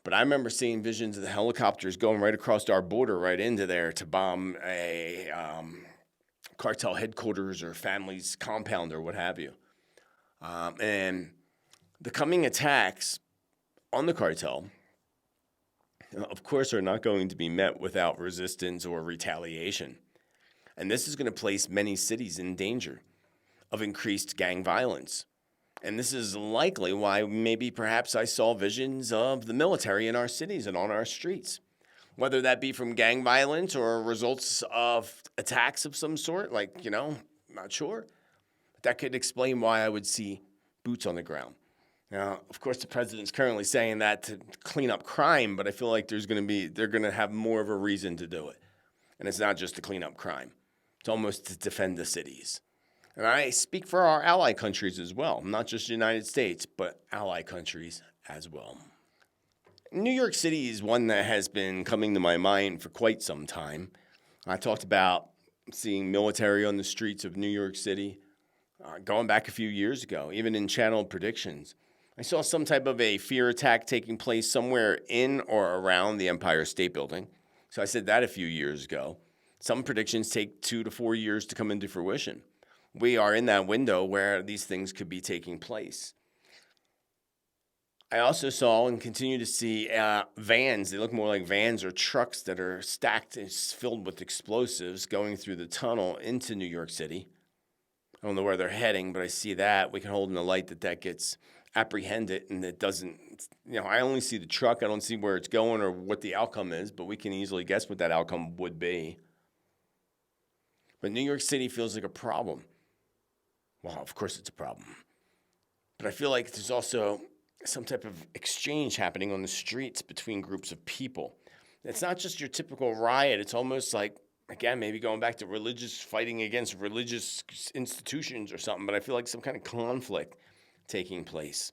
But I remember seeing visions of the helicopters going right across our border, right into there to bomb a cartel headquarters or family's compound or what have you. And the coming attacks on the cartel, of course, are not going to be met without resistance or retaliation. And this is going to place many cities in danger of increased gang violence. And this is likely why maybe perhaps I saw visions of the military in our cities and on our streets, whether that be from gang violence or results of attacks of some sort, like, I'm not sure. But that could explain why I would see boots on the ground. Now, of course, the president's currently saying that to clean up crime, but I feel like they're going to have more of a reason to do it. And it's not just to clean up crime. It's almost to defend the cities. And I speak for our ally countries as well, not just the United States, but ally countries as well. New York City is one that has been coming to my mind for quite some time. I talked about seeing military on the streets of New York City going back a few years ago, even in channel predictions. I saw some type of a fear attack taking place somewhere in or around the Empire State Building. So I said that a few years ago. Some predictions take 2 to 4 years to come into fruition. We are in that window where these things could be taking place. I also saw and continue to see vans. They look more like vans or trucks that are stacked and filled with explosives going through the tunnel into New York City. I don't know where they're heading, but I see that. We can hold in the light that gets apprehended and it doesn't, I only see the truck. I don't see where it's going or what the outcome is, but we can easily guess what that outcome would be. But New York City feels like a problem. Well, of course it's a problem. But I feel like there's also some type of exchange happening on the streets between groups of people. It's not just your typical riot. It's almost like, again, maybe going back to religious fighting against religious institutions or something, but I feel like some kind of conflict taking place.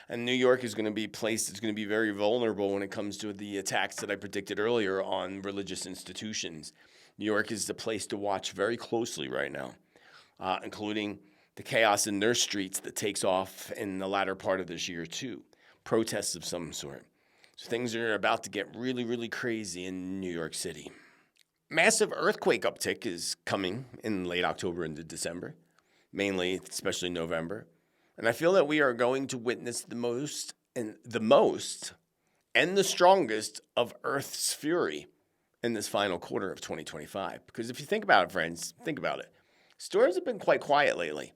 And New York is going to be a place that's going to be very vulnerable when it comes to the attacks that I predicted earlier on religious institutions. New York is the place to watch very closely right now, including the chaos in their streets that takes off in the latter part of this year too. Protests of some sort. So things are about to get really, really crazy in New York City. Massive earthquake uptick is coming in late October into December, mainly, especially November. And I feel that we are going to witness the most and the strongest of Earth's fury in this final quarter of 2025. Because if you think about it, friends, think about it. Storms have been quite quiet lately,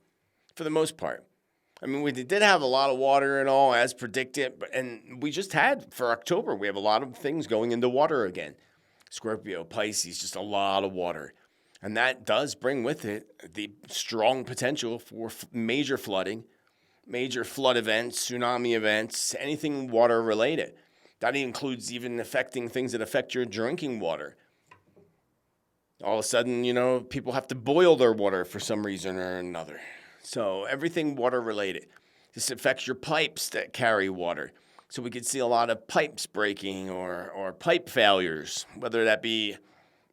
for the most part. I mean, we did have a lot of water and all, as predicted, and we just had, for October, we have a lot of things going into water again. Scorpio, Pisces, just a lot of water. And that does bring with it the strong potential for major flooding, major flood events, tsunami events, anything water related. That includes even affecting things that affect your drinking water. All of a sudden, people have to boil their water for some reason or another. So everything water related. This affects your pipes that carry water. So we could see a lot of pipes breaking or pipe failures, whether that be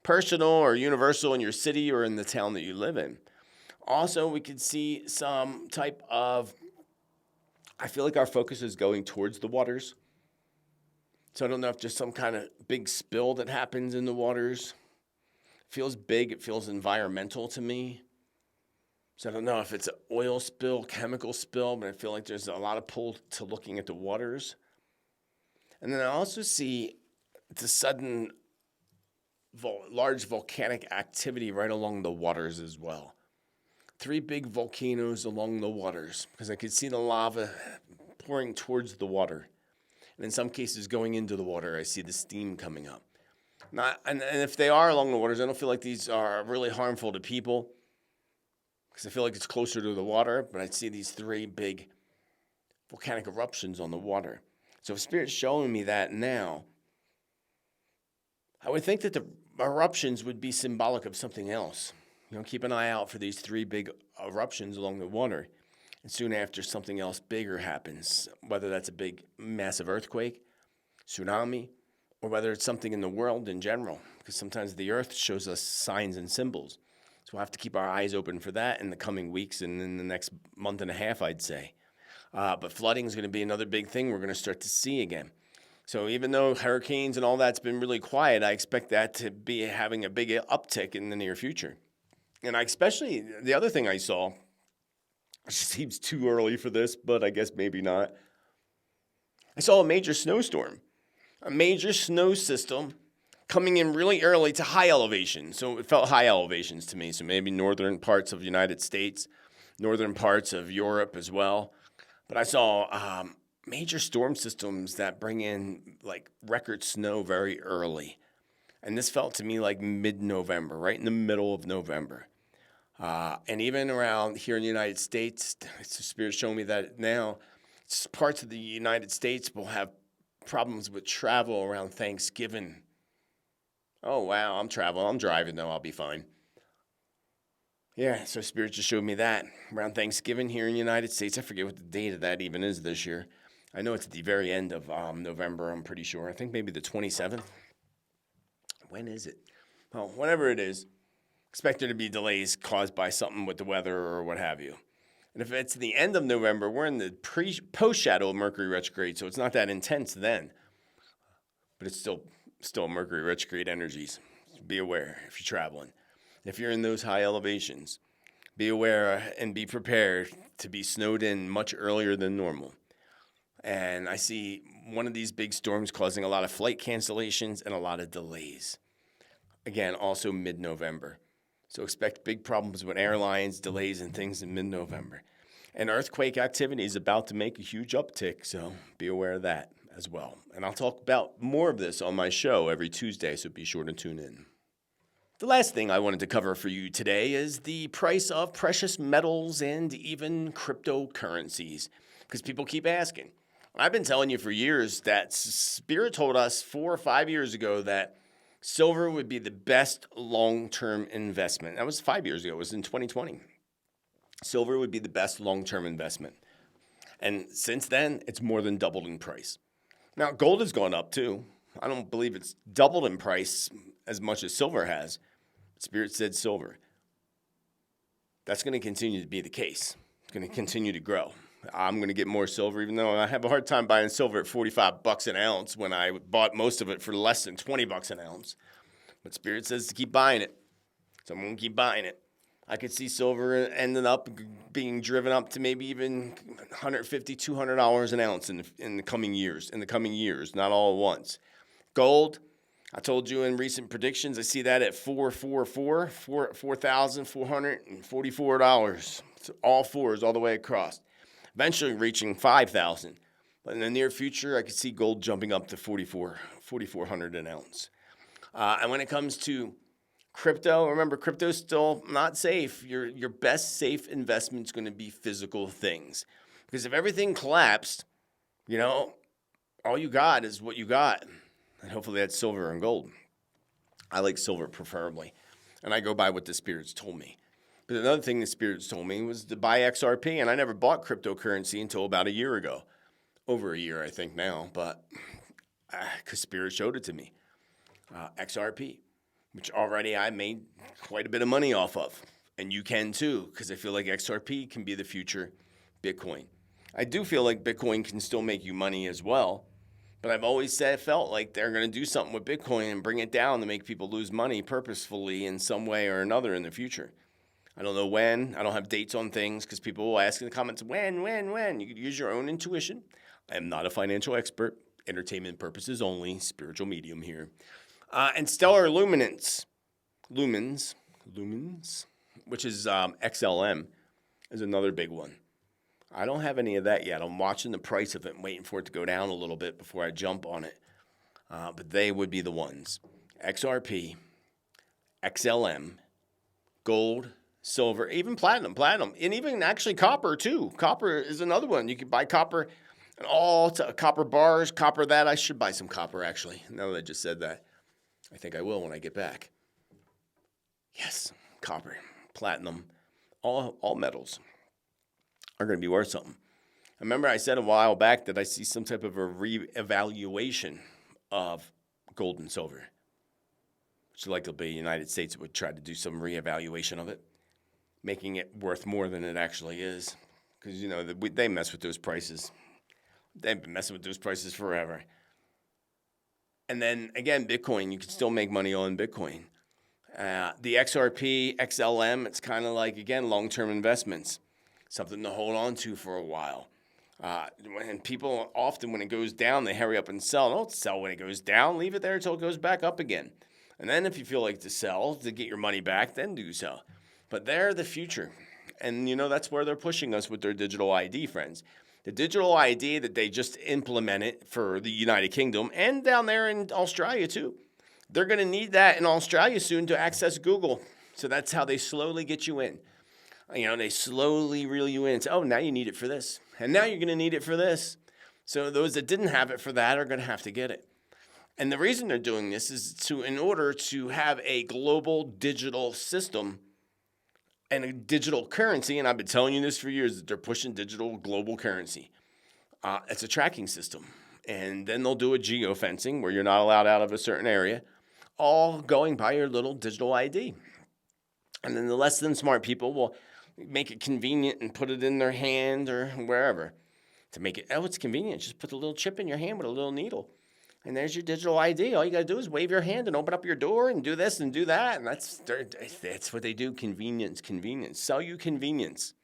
personal or universal in your city or in the town that you live in. Also, we could see some type of, I feel like our focus is going towards the waters. So I don't know if there's some kind of big spill that happens in the waters. It feels big. It feels environmental to me. So I don't know if it's an oil spill, chemical spill, but I feel like there's a lot of pull to looking at the waters. And then I also see the sudden large volcanic activity right along the waters as well. 3 big volcanoes along the waters, because I could see the lava pouring towards the water. And in some cases going into the water, I see the steam coming up. And if they are along the waters, I don't feel like these are really harmful to people, because I feel like it's closer to the water, but I see these 3 big volcanic eruptions on the water. So if Spirit's showing me that now, I would think that the eruptions would be symbolic of something else. Keep an eye out for these 3 big eruptions along the water. And soon after, something else bigger happens, whether that's a big, massive earthquake, tsunami, or whether it's something in the world in general, because sometimes the earth shows us signs and symbols. So we'll have to keep our eyes open for that in the coming weeks and in the next month and a half, I'd say. But flooding is going to be another big thing we're going to start to see again. So even though hurricanes and all that's been really quiet, I expect that to be having a big uptick in the near future. And the other thing I saw, it seems too early for this, but I guess maybe not. I saw a major snowstorm, a major snow system coming in really early to high elevation. So it felt high elevations to me. So maybe northern parts of the United States, northern parts of Europe as well. But I saw major storm systems that bring in like record snow very early. And this felt to me like mid-November, right in the middle of November. And even around here in the United States, Spirit's showing me that now parts of the United States will have problems with travel around Thanksgiving. Oh, wow, I'm driving though, I'll be fine. Yeah, so Spirit just showed me that around Thanksgiving here in the United States. I forget what the date of that even is this year. I know it's at the very end of November, I'm pretty sure. I think maybe the 27th. When is it? Oh, whenever it is, expect there to be delays caused by something with the weather or what have you. And if it's the end of November, we're in the post-shadow of Mercury retrograde, so it's not that intense then. But it's still Mercury retrograde energies. Be aware if you're traveling. If you're in those high elevations, be aware and be prepared to be snowed in much earlier than normal. And I see one of these big storms causing a lot of flight cancellations and a lot of delays. Again, also mid-November. So expect big problems with airlines, delays, and things in mid-November. And earthquake activity is about to make a huge uptick, so be aware of that as well. And I'll talk about more of this on my show every Tuesday, so be sure to tune in. The last thing I wanted to cover for you today is the price of precious metals and even cryptocurrencies, because people keep asking, I've been telling you for years that Spirit told us 4 or 5 years ago that silver would be the best long-term investment. That was 5 years ago. It was in 2020. Silver would be the best long-term investment. And since then, it's more than doubled in price. Now, gold has gone up too. I don't believe it's doubled in price as much as silver has. Spirit said silver. That's going to continue to be the case. It's going to continue to grow. I'm going to get more silver, even though I have a hard time buying silver at $45 an ounce when I bought most of it for less than $20 an ounce. But Spirit says to keep buying it. So I'm going to keep buying it. I could see silver ending up being driven up to maybe even $150, $200 an ounce in the coming years. Not all at once. Gold, I told you in recent predictions, I see that at $4,444. So all fours all the way across. Eventually reaching $5,000. But in the near future, I could see gold jumping up to $4,400 an ounce. And when it comes to crypto, remember, crypto is still not safe. Your best safe investment is going to be physical things. Because if everything collapsed, all you got is what you got. And hopefully that's silver and gold. I like silver preferably. And I go by what the Spirits told me. But another thing the Spirits told me was to buy XRP. And I never bought cryptocurrency until about a year ago. Over a year, I think now. But because Spirit showed it to me. XRP. Which already I made quite a bit of money off of. And you can too, because I feel like XRP can be the future Bitcoin. I do feel like Bitcoin can still make you money as well. But I've always felt like they're going to do something with Bitcoin and bring it down to make people lose money purposefully in some way or another in the future. I don't know when. I don't have dates on things because people will ask in the comments, when? You could use your own intuition. I am not a financial expert. Entertainment purposes only. Spiritual medium here. And stellar lumens, which is XLM, is another big one. I don't have any of that yet. I'm watching the price of it and waiting for it to go down a little bit before I jump on it. But they would be the ones. XRP, XLM, gold, silver, even platinum, and even actually copper too. Copper is another one. You can buy copper and all copper bars, copper that. I should buy some copper actually, now that I just said that. I think I will when I get back. Yes, copper, platinum, all metals are going to be worth something. I remember I said a while back that I see some type of a reevaluation of gold and silver. Which likely the United States would try to do some reevaluation of it, making it worth more than it actually is. Because, they mess with those prices. They've been messing with those prices forever. And then, again, Bitcoin, you can still make money on Bitcoin. The XRP, XLM, it's kind of like, again, long-term investments. Something to hold on to for a while. And people often, when it goes down, they hurry up and sell. Don't sell when it goes down. Leave it there until it goes back up again. And then if you feel like to sell to get your money back, then do so. But they're the future. And, that's where they're pushing us with their digital ID, friends. The digital ID that they just implemented for the United Kingdom and down there in Australia too. They're going to need that in Australia soon to access Google. So that's how they slowly get you in. They slowly reel you in. So, now you need it for this. And now you're going to need it for this. So those that didn't have it for that are going to have to get it. And the reason they're doing this is in order to have a global digital system and a digital currency, and I've been telling you this for years, that they're pushing digital global currency. It's a tracking system. And then they'll do a geofencing where you're not allowed out of a certain area, all going by your little digital ID. And then the less than smart people will make it convenient and put it in their hand or wherever to make it, it's convenient. Just put the little chip in your hand with a little needle. And there's your digital ID. All you got to do is wave your hand and open up your door and do this and do that. And that's what they do. Convenience. Sell you convenience.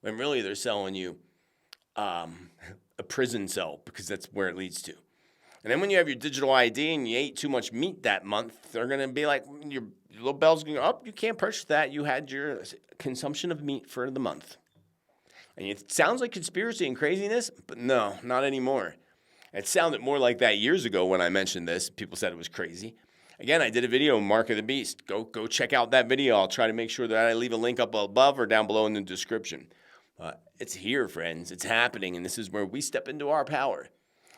When really they're selling you a prison cell, because that's where it leads to. And then when you have your digital ID and you ate too much meat that month, they're going to be like, your little bell's going to go up. You can't purchase that. You had your consumption of meat for the month. And it sounds like conspiracy and craziness, but no, not anymore. It sounded more like that years ago when I mentioned this. People said it was crazy. Again, I did a video, Mark of the Beast. Go check out that video. I'll try to make sure that I leave a link up above or down below in the description. It's here, friends. It's happening, and this is where we step into our power.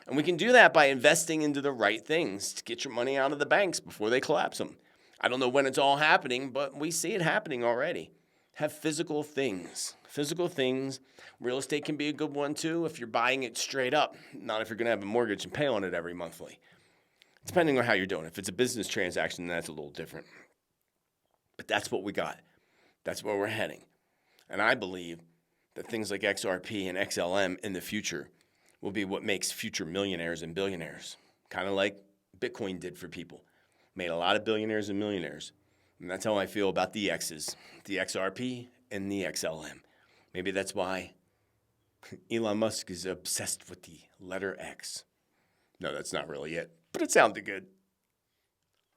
And we can do that by investing into the right things to get your money out of the banks before they collapse them. I don't know when it's all happening, but we see it happening already. Have physical things. Physical things. Real estate can be a good one too if you're buying it straight up, not if you're going to have a mortgage and pay on it every monthly. Depending on how you're doing. If it's a business transaction, that's a little different. But that's what we got. That's where we're heading. And I believe that things like XRP and XLM in the future will be what makes future millionaires and billionaires. Kind of like Bitcoin did for people. Made a lot of billionaires and millionaires. And that's how I feel about the X's, the XRP and the XLM. Maybe that's why Elon Musk is obsessed with the letter X. No, that's not really it, but it sounded good.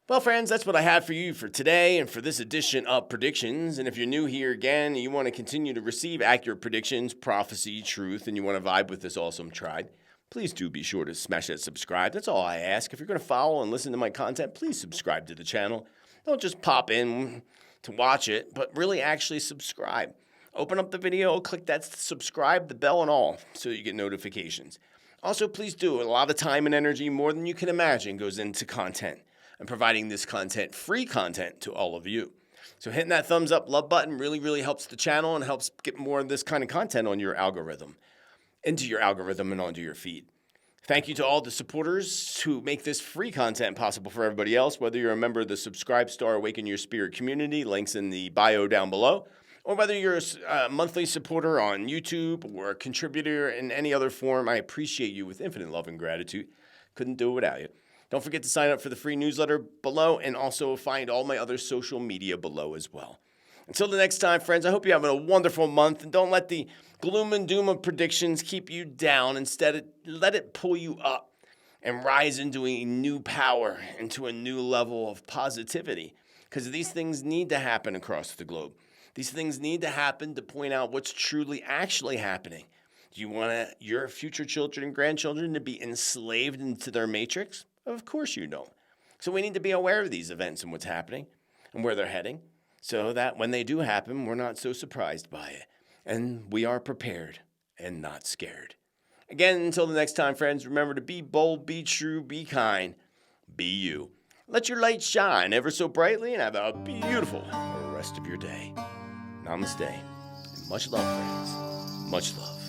Well, friends, that's what I have for you for today and for this edition of Predictions. And if you're new here again and you want to continue to receive accurate predictions, prophecy, truth, and you want to vibe with this awesome tribe, please do be sure to smash that subscribe. That's all I ask. If you're going to follow and listen to my content, please subscribe to the channel. Don't just pop in to watch it, but really actually subscribe. Open up the video, click that subscribe, the bell and all, so you get notifications. Also, please do. A lot of time and energy, more than you can imagine, goes into content and providing this content, free content, to all of you. So hitting that thumbs up, love button really, really helps the channel and helps get more of this kind of content on your algorithm, into your algorithm and onto your feed. Thank you to all the supporters who make this free content possible for everybody else, whether you're a member of the Subscribe Star Awaken Your Spirit community, links in the bio down below, or whether you're a monthly supporter on YouTube or a contributor in any other form. I appreciate you with infinite love and gratitude. Couldn't do it without you. Don't forget to sign up for the free newsletter below and also find all my other social media below as well. Until the next time, friends, I hope you're having a wonderful month, and don't let the gloom and doom of predictions keep you down. Instead, let it pull you up and rise into a new power, into a new level of positivity, because these things need to happen across the globe. These things need to happen to point out what's truly actually happening. Do you want your future children and grandchildren to be enslaved into their matrix? Of course you don't. So we need to be aware of these events and what's happening and where they're heading, so that when they do happen, we're not so surprised by it. And we are prepared and not scared. Again, until the next time, friends, remember to be bold, be true, be kind, be you. Let your light shine ever so brightly and have a beautiful rest of your day. Namaste. And much love, friends. Much love.